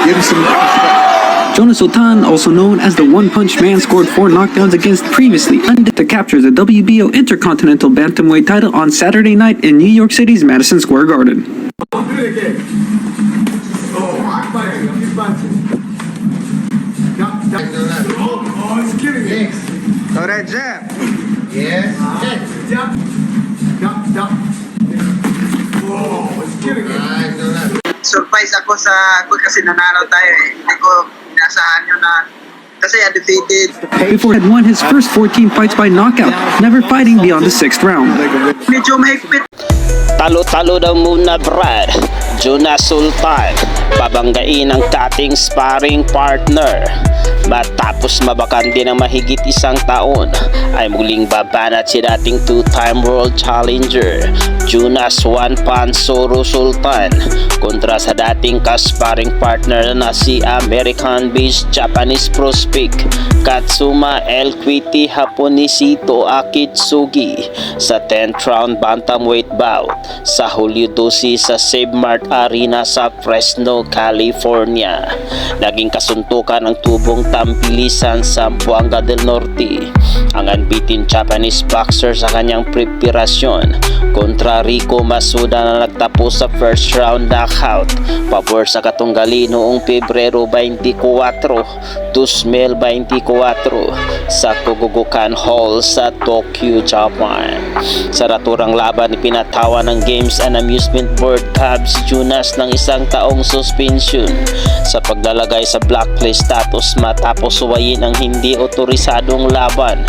Give him some respect. Jonas Sultan, also known as the One Punch Man, scored 4 knockdowns against previously undefeated to capture the WBO Intercontinental Bantamweight title on Saturday night in New York City's Madison Square Garden. Alright, jab. Yes. Surprise ako kasi nanalo tayo eh. Hindi ko inasahan yun na kasi undefeated. Before had won his first 14 fights by knockout, never fighting beyond the 6th round. Medyo mahigpit. Talo-talo daw muna Brad. Jonas Sultan, pabanggain ang dating sparring partner. Matapos mabakante ng mahigit 1 taon, ay muling babanat si dating 2-time world challenger Jonas One Punch Soro Sultan kontra sa dating kasparing partner na si American-based Japanese prospect Katsuma Equity Haponisito Akitsugi sa 10th round bantamweight bout sa Hulyo 12 sa Save Mart Arena sa Fresno, California. Naging kasuntukan ng tubong tambilisan sa Buanga del Norte ang unbeaten Japanese boxer sa kanyang preparasyon kontra Rico Masuda na nagtapos sa first round knockout pabor sa Katunggali noong Pebrero 24, 2024 sa Kogogokan Hall sa Tokyo, Japan. Sa naturang laban, ipinatawan ng Games and Amusement Board tabs Jonas ng 1 taong suspension sa paglalagay sa blacklist status matapos suwayin ang hindi otorisadong laban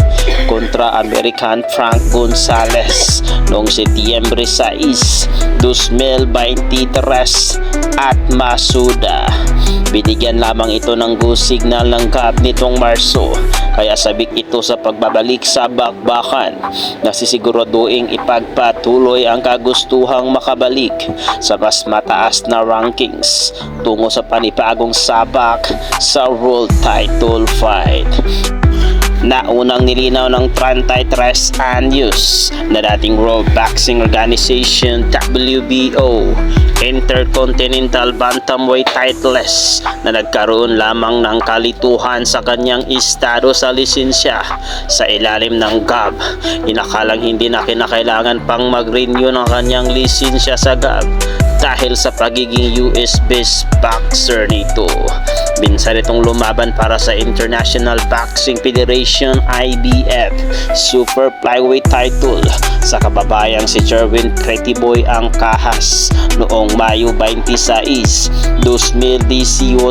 kontra American Frank Gonzalez noong Setyembre 6, 2023 at Masuda. Binigyan lamang ito ng go signal ng CAF nitong Marso, kaya sabik ito sa pagbabalik sa bakbakan na sisiguraduing ipagpatuloy ang kagustuhang makabalik sa mas mataas na rankings tungo sa panibagong sabak sa world title fight. Naunang nilinaw ng 33 anyos na dating World Boxing Organization WBO Intercontinental Bantamweight titles na nagkaroon lamang ng kalituhan sa kanyang estado sa lisensya sa ilalim ng GAB. Inakalang hindi na kinakailangan pang mag-renew ng kanyang lisensya sa GAB dahil sa pagiging US-based boxer nito. Minsan itong lumaban para sa International Boxing Federation IBF Super Flyweight title sa kababayang si Jerwin Prettyboy ang kahas noong Mayo 26, 2018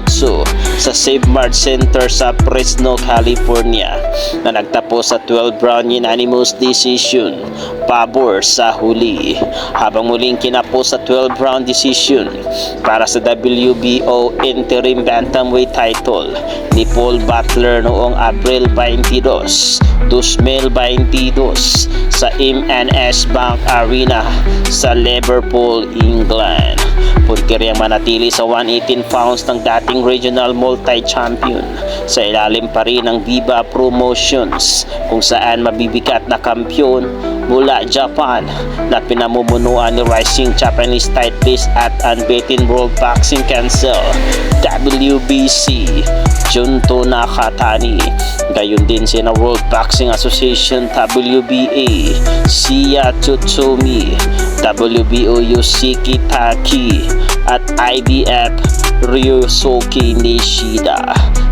sa Save Mart Center sa Fresno, California na nagtapos sa 12 round unanimous decision pabor sa huli, habang muling kinapos sa 12 round decision para sa WBO Interim Bantamweight title ni Paul Butler noong Abril 22, 2022 sa M&S Bank Arena sa Liverpool, England. Puntiriyang manatili sa 118 pounds ng dating regional multi-champion sa ilalim pa rin ng Viva Promotions kung saan mabibigat na kampyon mula Japan na pinamumunuan ni rising Japanese titleist at unbeaten World Boxing Council WBC Junto Nakatani. Gayon din sina World Boxing Association WBA Siya Tsutsumi, WBO Yoshiki Taki at IBF Ryosuke Nishida.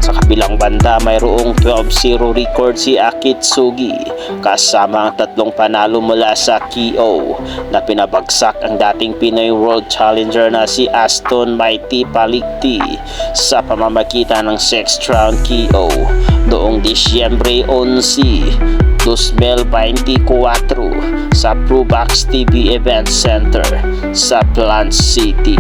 Sa kabilang banda, mayroong 12-0 record si Akitsugi kasama ang 3 panalo mula sa KO na pinabagsak ang dating Pinoy World Challenger na si Aston Mighty Palikti sa pamamagitan ng 6th round KO noong Disyembre 11, 2024 sa Pro Box TV Event Center sa Plant City.